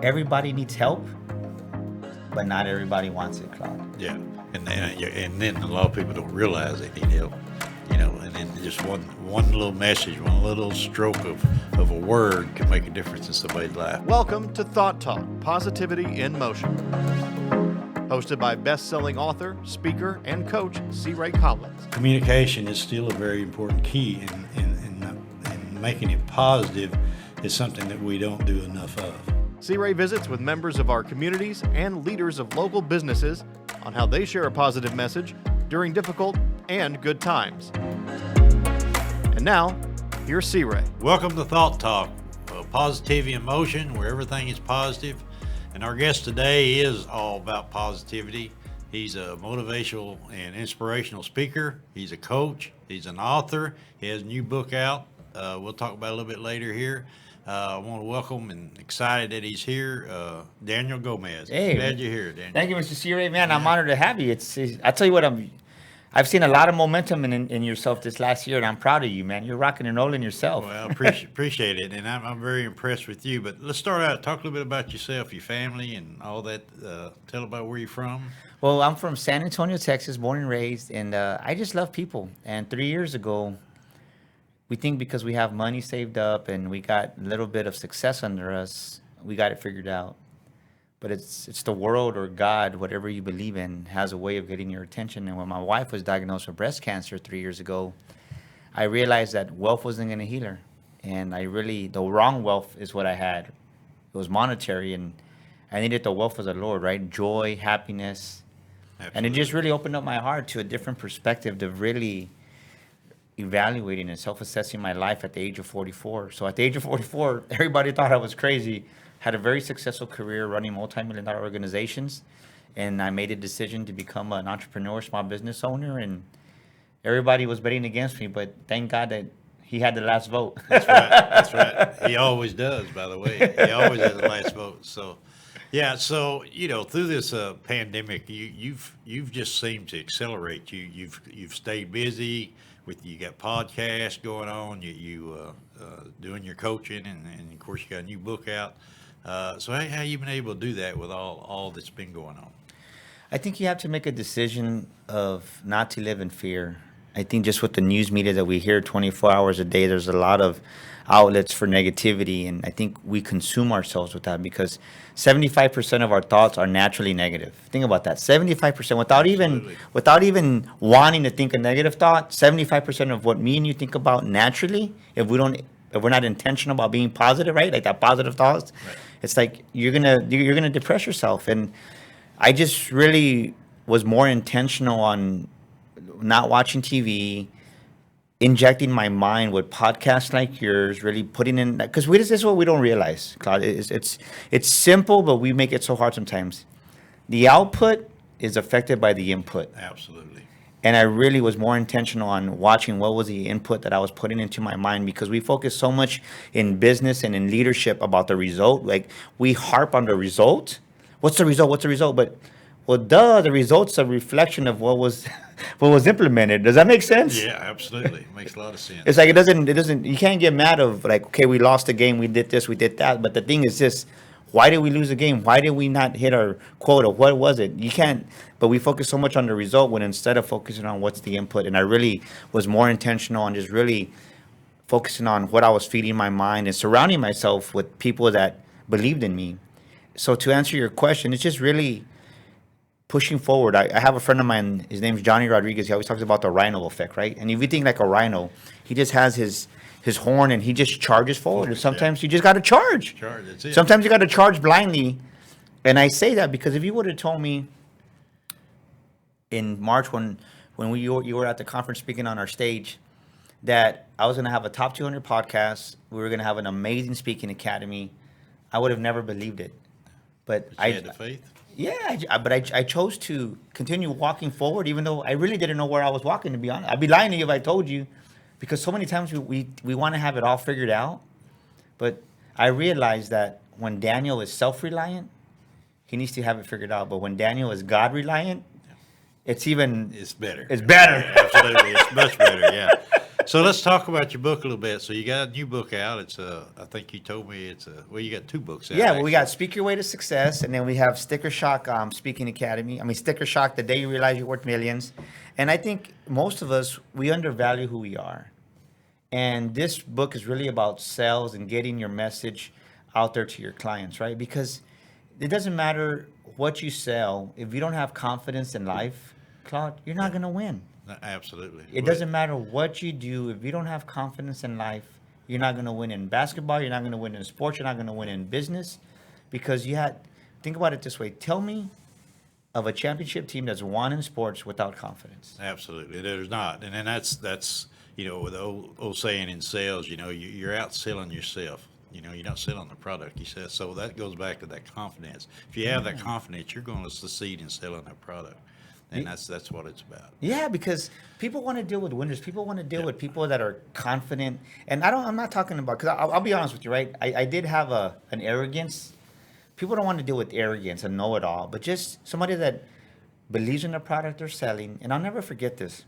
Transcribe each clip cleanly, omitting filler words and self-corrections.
everybody needs help, but not everybody wants it, Claude. Yeah, and then a lot of people don't realize they need help, and then just one little message, one little stroke of a word can make a difference in somebody's life. Welcome to Thought Talk, Positivity in Motion. Hosted by best-selling author, speaker, and coach C. Ray Collins. Communication is still a very important key, and making it positive is something that we don't do enough of. C. Ray visits with members of our communities and leaders of local businesses on how they share a positive message during difficult and good times. And now, here's C. Ray. Welcome to Thought Talk, Positivity in Motion, where everything is positive. And our guest today is all about positivity. He's a motivational and inspirational speaker. He's a coach. He's an author. He has a new book out. We'll talk about it a little bit later here. I want to welcome and excited that he's here, Daniel Gomez. Hey, glad you're here, Daniel. Thank you, Mr. C. Ray. Man, I'm honored to have you. I tell you what, I've seen a lot of momentum in yourself this last year, and I'm proud of you, man. You're rocking and rolling yourself. Well, I appreciate it, and I'm very impressed with you. But let's start out, talk a little bit about yourself, your family, and all that. Tell about where you're from. Well, I'm from San Antonio, Texas, born and raised, and I just love people. And 3 years ago, we think because we have money saved up and we got a little bit of success under us, we got it figured out. But it's the world or God, whatever you believe in, has a way of getting your attention. And when my wife was diagnosed with breast cancer 3 years ago, I realized that wealth wasn't going to heal her. And the wrong wealth is what I had. It was monetary, and I needed the wealth of the Lord, right? Joy, happiness. Absolutely. And it just really opened up my heart to a different perspective of really evaluating and self-assessing my life at the age of 44. So at the age of 44, everybody thought I was crazy. Had a very successful career running multi-million-dollar organizations, and I made a decision to become an entrepreneur, small business owner, and everybody was betting against me, but thank God that he had the last vote. That's right. That's right. He always does, by the way. He always has the last vote. So, yeah. So through this pandemic, you've just seemed to accelerate. You've stayed busy. You got podcasts going on. You doing your coaching, and of course you got a new book out. So how you been able to do that with all that's been going on? I think you have to make a decision of not to live in fear. I think just with the news media that we hear 24 hours a day, there's a lot of outlets for negativity, and I think we consume ourselves with that because 75% of our thoughts are naturally negative. Think about that. 75% without even wanting to think a negative thought, 75% of what me and you think about naturally, if we're not intentional about being positive, right? Like that positive thoughts, right. It's like you're gonna depress yourself. And I just really was more intentional on not watching TV, injecting my mind with podcasts like yours, really putting in, because this is what we don't realize, Claude. It's simple, but we make it so hard sometimes. The output is affected by the input. Absolutely. And I really was more intentional on watching what was the input that I was putting into my mind, because we focus so much in business and in leadership about the result. Like we harp on the result. What's the result? What's the result? But the result's a reflection of what was implemented. Does that make sense? Yeah, absolutely. It makes a lot of sense. It's like it doesn't, you can't get mad of like, okay, we lost the game, we did this, we did that. But the thing is this, why did we lose the game? Why did we not hit our quota? What was it? You can't, but we focus so much on the result when instead of focusing on what's the input. And I really was more intentional on just really focusing on what I was feeding my mind and surrounding myself with people that believed in me. So to answer your question, it's just really pushing forward. I have a friend of mine, his name's Johnny Rodriguez. He always talks about the rhino effect, right? And if you think like a rhino, he just has his horn and he just charges forward. And sometimes you just got to charge. That's it. Sometimes you got to charge blindly. And I say that because if you would have told me in March when you were at the conference speaking on our stage that I was going to have a top 200 podcast, we were going to have an amazing speaking academy, I would have never believed it. But you had the faith? Yeah, but I chose to continue walking forward, even though I really didn't know where I was walking, to be honest. I'd be lying to you if I told you, because so many times we want to have it all figured out. But I realized that when Daniel is self-reliant, he needs to have it figured out. But when Daniel is God-reliant, it's better. It's better. It's better. Absolutely. It's much better, yeah. So let's talk about your book a little bit. So you got a new book out. It's I think you told me well, you got two books out. Yeah, well, we got actually. Speak Your Way to Success, and then we have Sticker Shock Speaking Academy. I mean, Sticker Shock, the day you realize you're worth millions. And I think most of us, we undervalue who we are. And this book is really about sales and getting your message out there to your clients, right? Because it doesn't matter what you sell. If you don't have confidence in life, Claude, you're not going to win. Absolutely. It doesn't matter what you do. If you don't have confidence in life, you're not going to win in basketball. You're not going to win in sports. You're not going to win in business because think about it this way. Tell me of a championship team that's won in sports without confidence. Absolutely, there's not, and then that's with the old saying in sales, you're out selling yourself. You're not selling the product. You sell, so that goes back to that confidence. If you have that confidence, you're going to succeed in selling that product, and that's what it's about. Yeah, because people want to deal with winners. People want to deal with people that are confident. And I'm not talking about, because I'll be honest with you, right? I did have an arrogance. People don't want to deal with arrogance and know it all, but just somebody that believes in the product they're selling. And I'll never forget this.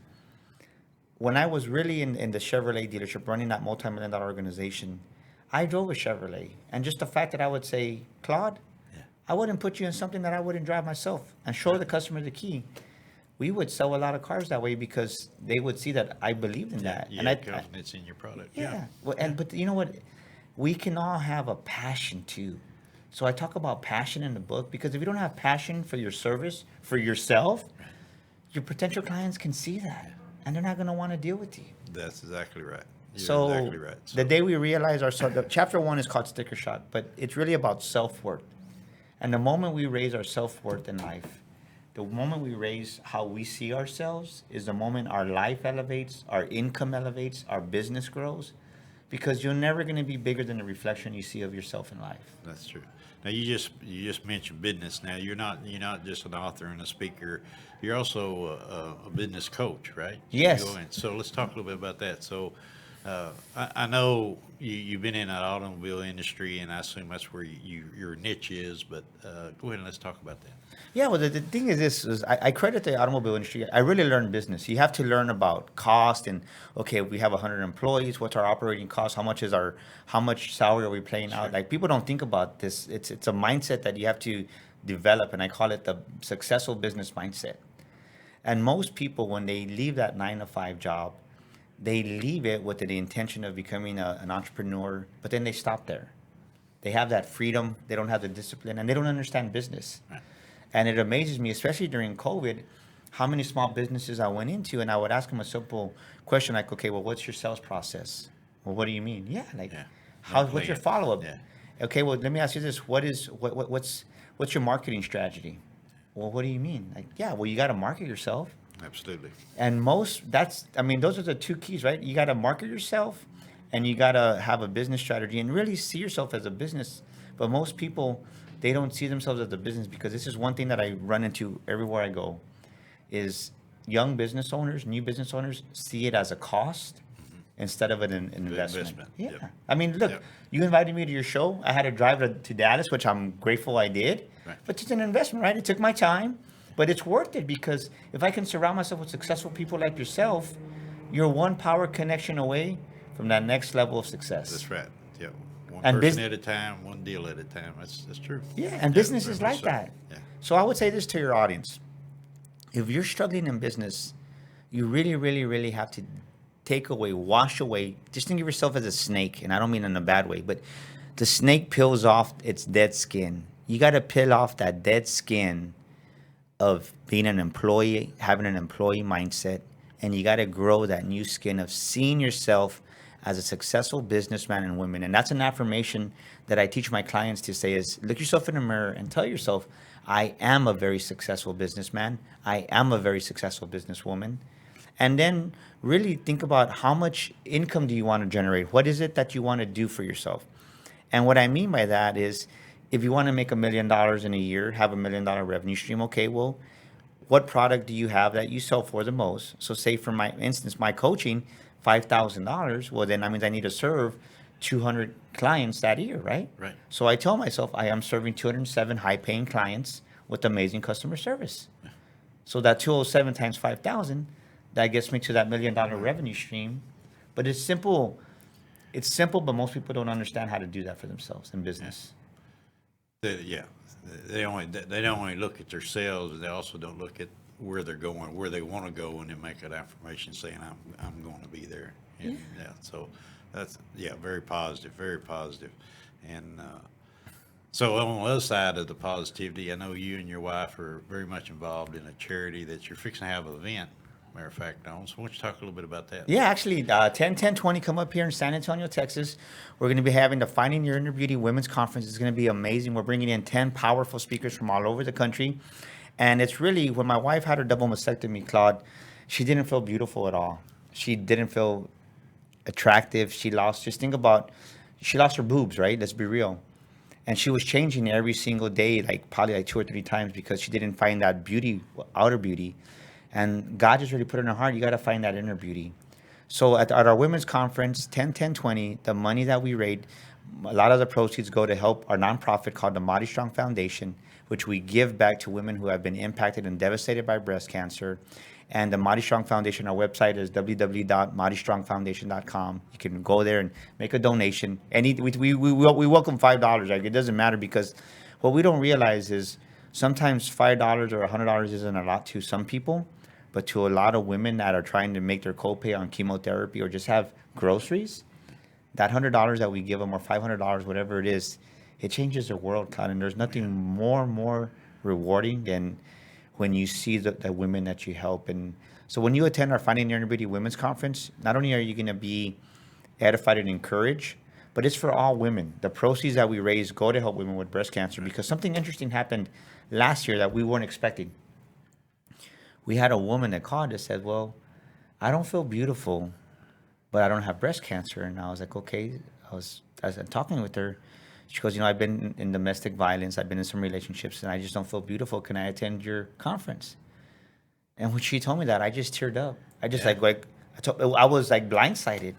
When I was really in the Chevrolet dealership running that multi-million-dollar organization, I drove a Chevrolet. And just the fact that I would say, Claude, I wouldn't put you in something that I wouldn't drive myself and show the customer the key. We would sell a lot of cars that way because they would see that I believed in that. You And have confidence in your product. yeah. Well, but you know what? We can all have a passion too. So I talk about passion in the book because if you don't have passion for your service, for yourself, your potential clients can see that and they're not going to want to deal with you. That's exactly right. You're So exactly right. the day we realize the chapter 1 is called Sticker Shock, but it's really about self-worth. And the moment we raise our self-worth in life, the moment we raise how we see ourselves is the moment our life elevates, our income elevates, our business grows, because you're never going to be bigger than the reflection you see of yourself in life. That's true. Now you just mentioned business. Now you're not just an author and a speaker. You're also a business coach, right? Yes. So let's talk a little bit about that. So I know you've been in that automobile industry, and I assume that's where your niche is. But go ahead and let's talk about that. Yeah, well, the thing is this, is I credit the automobile industry. I really learned business. You have to learn about cost and, okay, we have 100 employees. What's our operating cost? How much salary are we paying out? Like, people don't think about this. It's a mindset that you have to develop, and I call it the successful business mindset. And most people, when they leave that 9 to 5 job, they leave it with the intention of becoming an entrepreneur, but then they stop there. They have that freedom, they don't have the discipline, and they don't understand business. Right. And it amazes me, especially during COVID, how many small businesses I went into, and I would ask them a simple question like, okay, well, what's your sales process? Well, what do you mean? Yeah, like, Yeah. what's your follow-up? Yeah. Okay, well, let me ask you this. What's your marketing strategy? Well, what do you mean? Like, yeah, well, you got to market yourself. Absolutely. And those are the two keys, right? You got to market yourself and you got to have a business strategy and really see yourself as a business. But most people, they don't see themselves as a business, because this is one thing that I run into everywhere I go is young business owners, new business owners see it as a cost instead of an investment. Yeah. Yep. I mean, look, Yep. you invited me to your show. I had to drive to Dallas, which I'm grateful I did. Right. But it's an investment, right? It took my time, but it's worth it, because if I can surround myself with successful people like yourself, you're one power connection away from that next level of success. That's right. Yeah. One And person at a time, one deal at a time. That's true. Yeah, and business very is much like so. that. Yeah. So I would say this to your audience. If you're struggling in business, you really, really, really have to wash away, just think of yourself as a snake, and I don't mean in a bad way, but the snake peels off its dead skin. You got to peel off that dead skin of being an employee, having an employee mindset, and you got to grow that new skin of seeing yourself as a successful businessman and woman. And that's an affirmation that I teach my clients to say is, look yourself in the mirror and tell yourself, I am a very successful businessman. I am a very successful businesswoman. And then really think about how much income do you want to generate? What is it that you want to do for yourself? And what I mean by that is, if you want to make $1 million in a year, have $1 million revenue stream, okay, well, what product do you have that you sell for the most? So say for my instance, my coaching, $5,000, well, then that means I need to serve 200 clients that year, right? Right. So I tell myself I am serving 207 high-paying clients with amazing customer service. So that 207 times 5,000, that gets me to that $1 million revenue stream But it's simple. It's simple, but most people don't understand how to do that for themselves in business. Yeah, they don't only look at themselves, they also don't look at where they're going, where they want to go, and then make that affirmation saying, I'm going to be there. And, so that's, very positive, very positive. And so on the other side of the positivity, I know you and your wife are very much involved in a charity that you're fixing to have an event, matter of fact, on. So why don't you talk a little bit about that? Yeah, actually, 10-10-20 come up here in San Antonio, Texas. We're going to be having the Finding Your Inner Beauty Women's Conference. It's going to be amazing. We're bringing in 10 powerful speakers from all over the country. And it's really, when my wife had her double mastectomy, Claude, she didn't feel beautiful at all. She didn't feel attractive. She lost her boobs, right? Let's be real. And she was changing every single day, probably 2 or 3 times, because she didn't find that beauty, outer beauty. And God just really put in her heart, you got to find that inner beauty. So at our women's conference, 10-10-20, the money that we raise, a lot of the proceeds go to help our nonprofit called the Mighty Strong Foundation, which we give back to women who have been impacted and devastated by breast cancer. And the Mighty Strong Foundation, our website is www.mightystrongfoundation.com. You can go there and make a donation. We welcome $5. It doesn't matter, because what we don't realize is sometimes $5 or $100 isn't a lot to some people, but to a lot of women that are trying to make their copay on chemotherapy or just have groceries, that $100 that we give them, or $500, whatever it is, it changes their world, Con. And there's nothing more rewarding than when you see the women that you help. And so when you attend our Finding Your Inner Beauty Women's Conference, not only are you going to be edified and encouraged, but it's for all women. The proceeds that we raise go to help women with breast cancer, because something interesting happened last year that we weren't expecting. We had a woman that called and said, well, I don't feel beautiful, but I don't have breast cancer. And I was like, okay. I was talking with her. She goes, I've been in domestic violence. I've been in some relationships, and I just don't feel beautiful. Can I attend your conference? And when she told me that, I just teared up. I just I was blindsided.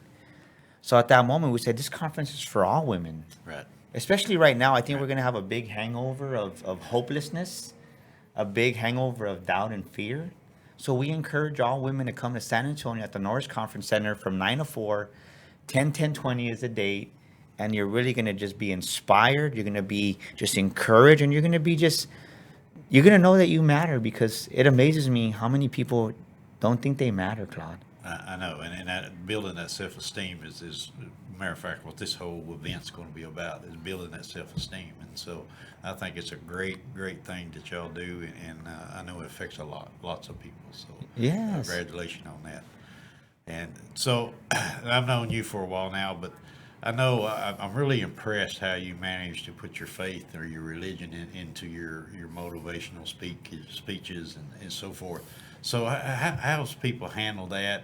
So at that moment, we said, this conference is for all women. Right. Especially right now, I think we're going to have a big hangover of hopelessness, a big hangover of doubt and fear. So we encourage all women to come to San Antonio at the Norris Conference Center from 9 to 4. 10-10-20 is the date. And you're really going to just be inspired. You're going to be just encouraged. And you're going to know that you matter, because it amazes me how many people don't think they matter, Claude. I know, and that, building that self-esteem is matter of fact what this whole event's going to be about, is building that self-esteem. And so I think it's a great thing that y'all do, and I know it affects lots of people. So yes, congratulations on that. And so I've known you for a while now, but I know I'm really impressed how you managed to put your faith or your religion into your motivational speeches and so forth. So how's people handle that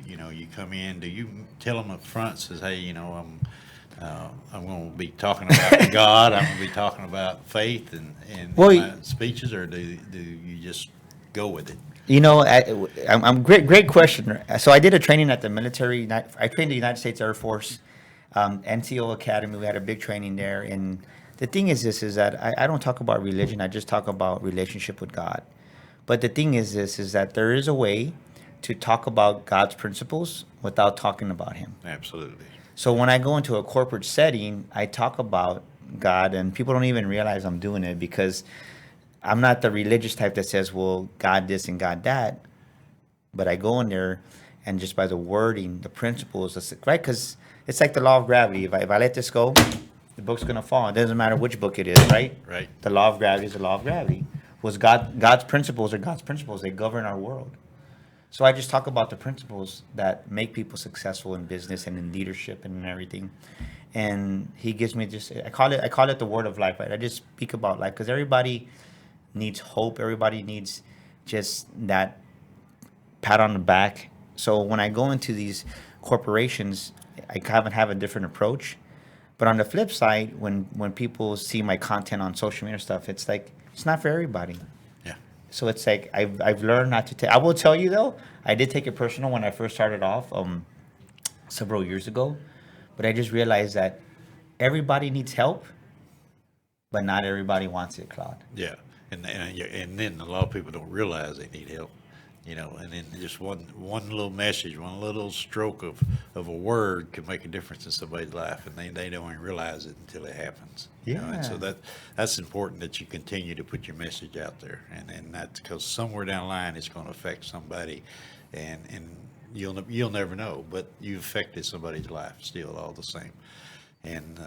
you come in? Do you tell them up front, says, hey, I'm going to be talking about God, I'm going to be talking about faith and my speeches, or do you just go with it? I'm great question. So I did a training at the military. I trained the United States Air Force, NCO Academy. We had a big training there. And the thing is that I don't talk about religion. I just talk about relationship with God. But the thing is that there is a way to talk about God's principles without talking about him. Absolutely. So when I go into a corporate setting, I talk about God, and people don't even realize I'm doing it, because I'm not the religious type that says, well, God this and God that. But I go in there, and just by the wording, the principles, right? Because it's like the law of gravity. If I let this go, the book's going to fall. It doesn't matter which book it is, right? Right. The law of gravity is the law of gravity. God's principles are God's principles. They govern our world. So I just talk about the principles that make people successful in business and in leadership and in everything. And he gives me I call it the word of life, right? I just speak about life, because everybody needs hope. Everybody needs just that pat on the back. So when I go into these corporations, I kind of have a different approach. But on the flip side, when people see my content on social media stuff, it's like, it's not for everybody. Yeah. So it's like I've learned not to take. I will tell you though, I did take it personal when I first started off several years ago, but I just realized that everybody needs help, but not everybody wants it, Claude. Yeah, and then a lot of people don't realize they need help. And then just one little message, one little stroke of a word can make a difference in somebody's life, and they don't even realize it until it happens. And so that's important that you continue to put your message out there, and that's because somewhere down the line it's going to affect somebody, and you'll never know, but you've affected somebody's life still all the same, and.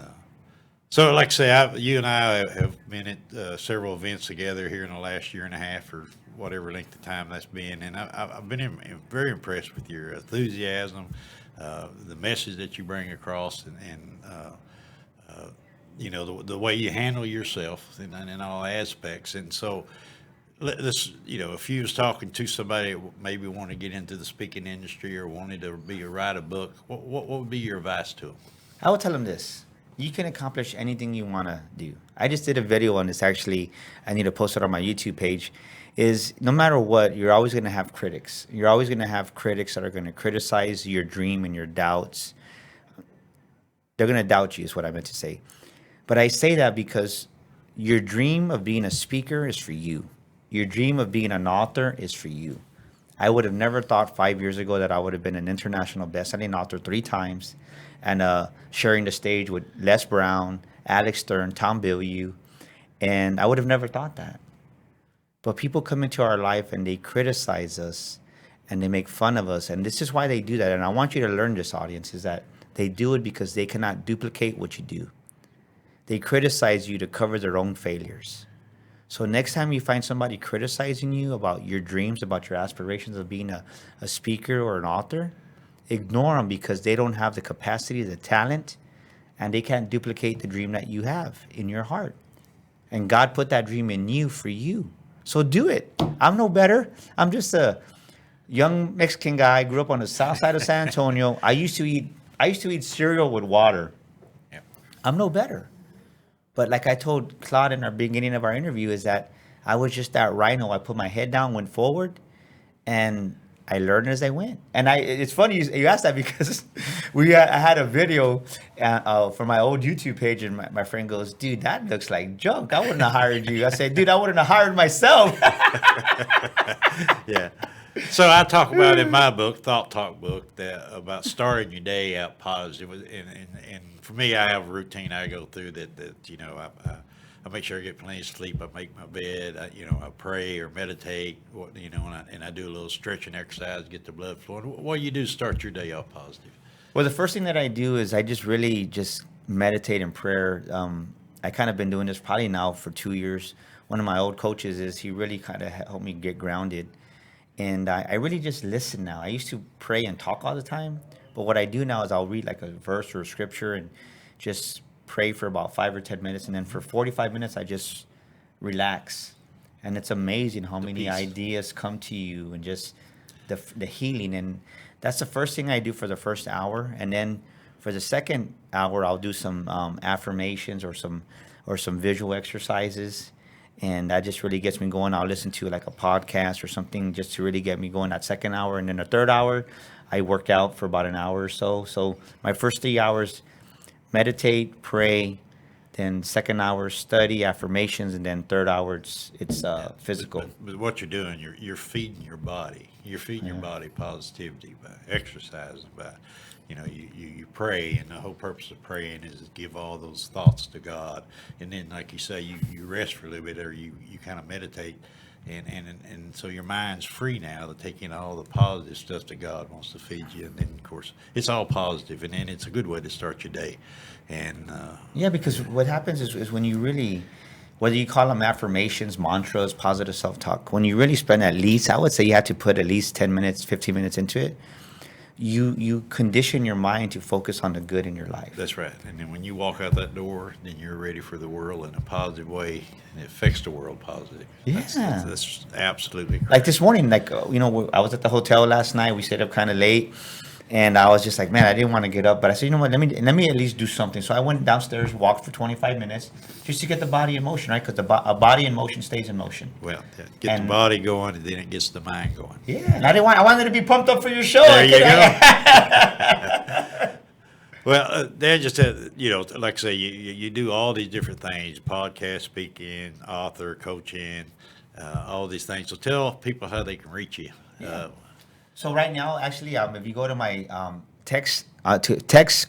So, like I say, you and I have been at several events together here in the last year and a half, or whatever length of time that's been, and I've been very impressed with your enthusiasm, the message that you bring across, and the way you handle yourself in all aspects. And so, let's if you was talking to somebody that maybe want to get into the speaking industry or wanted to write a book, what would be your advice to them? I would tell them this. You can accomplish anything you want to do. I just did a video on this, actually. I need to post it on my YouTube page. Is no matter what, you're always going to have critics. You're always going to have critics that are going to criticize your dream and your doubts. They're going to doubt you, is what I meant to say. But I say that because your dream of being a speaker is for you. Your dream of being an author is for you. I would have never thought 5 years ago that I would have been an international best-selling author 3 times, and sharing the stage with Les Brown, Alex Stern, Tom Bilyeu, and I would have never thought that. But people come into our life and they criticize us and they make fun of us, and this is why they do that. And I want you to learn this, audience, is that they do it because they cannot duplicate what you do. They criticize you to cover their own failures. So next time you find somebody criticizing you about your dreams, about your aspirations of being a speaker or an author, ignore them, because they don't have the capacity, the talent, and they can't duplicate the dream that you have in your heart. And God put that dream in you for you. So do it. I'm no better. I'm just a young Mexican guy, grew up on the south side of San Antonio. I used to eat cereal with water. Yeah. I'm no better. But like I told Claude in our beginning of our interview, is that I was just that rhino. I put my head down, went forward, and I learned as I went. And it's funny you asked that, because I had a video for my old YouTube page, and my friend goes, "Dude, that looks like junk. I wouldn't have hired you." I said, "Dude, I wouldn't have hired myself." Yeah. So I talk about in my book, Thought Talk book, that about starting your day out positive. And for me, I have a routine I go through that I make sure I get plenty of sleep. I make my bed. I pray or meditate. And I do a little stretching exercise, get the blood flowing. What do you do to start your day off positive? Well, the first thing that I do is I just really meditate in prayer. I kind of been doing this probably now for 2 years. One of my old coaches he really kind of helped me get grounded. And I really just listen now. I used to pray and talk all the time. But what I do now is I'll read like a verse or a scripture and just pray for about 5 or 10 minutes. And then for 45 minutes, I just relax. And it's amazing how many peace. ideas come to you, and just the healing. And that's the first thing I do for the first hour. And then for the second hour, I'll do some affirmations or some visual exercises. And that just really gets me going. I'll listen to like a podcast or something just to really get me going that second hour. And then the third hour, I work out for about an hour or so. So my first 3 hours, meditate, pray. Then second hour, study, affirmations. And then third hour, it's physical. But what you're doing, you're feeding your body. You're feeding your body positivity by exercising, by you pray, and the whole purpose of praying is to give all those thoughts to God. And then, like you say, you rest for a little bit, or you kind of meditate, and so your mind's free now to take in all the positive stuff that God wants to feed you. And then, of course, it's all positive, and then it's a good way to start your day. And yeah, because what happens is when you really, whether you call them affirmations, mantras, positive self-talk, when you really spend at least, I would say you have to put at least 10 minutes, 15 minutes into it. You condition your mind to focus on the good in your life. That's right. And then when you walk out that door, then you're ready for the world in a positive way, and it affects the world positive. Yeah. That's absolutely correct. Like this morning, I was at the hotel last night. We stayed up kind of late, and I was just like, man, I didn't want to get up, but I said, you know what, let me at least do something. So I went downstairs, walked for 25 minutes, just to get the body in motion, right? Because a body in motion stays in motion. Well, get the body going, and then it gets the mind going. Yeah, and I wanted to be pumped up for your show. There you go. Well, Dan just said, like I say, you do all these different things: podcast, speaking, author, coaching, all these things. So tell people how they can reach you So right now, actually, if you go to my text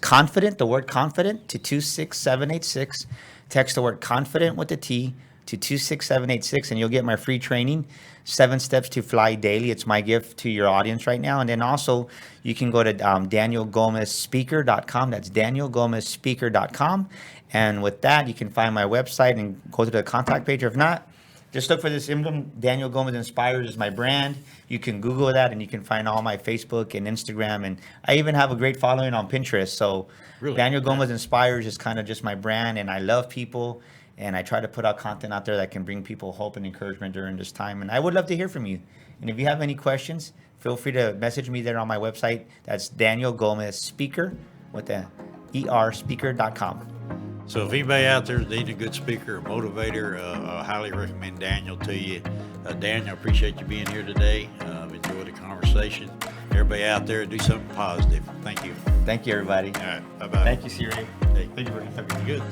confident, the word confident to 26786, text the word confident with the T to 26786, and you'll get my free training, 7 Steps to Fly Daily. It's my gift to your audience right now. And then also, you can go to DanielGomezSpeaker.com. That's DanielGomezSpeaker.com. And with that, you can find my website and go to the contact page. Or if not, just look for this emblem. Daniel Gomez Inspires is my brand. You can Google that, and you can find all my Facebook and Instagram. And I even have a great following on Pinterest. So Really? Daniel Gomez Inspires is kind of just my brand, and I love people. And I try to put out content out there that can bring people hope and encouragement during this time. And I would love to hear from you. And if you have any questions, feel free to message me there on my website. That's Daniel Gomez Speaker with the speaker.com. So if anybody out there needs a good speaker or motivator, I highly recommend Daniel to you. Daniel, I appreciate you being here today. Enjoyed the conversation. Everybody out there, do something positive. Thank you. Thank you, everybody. All right. Bye-bye. Thank you, Siri. Hey, Thank you for having me. good.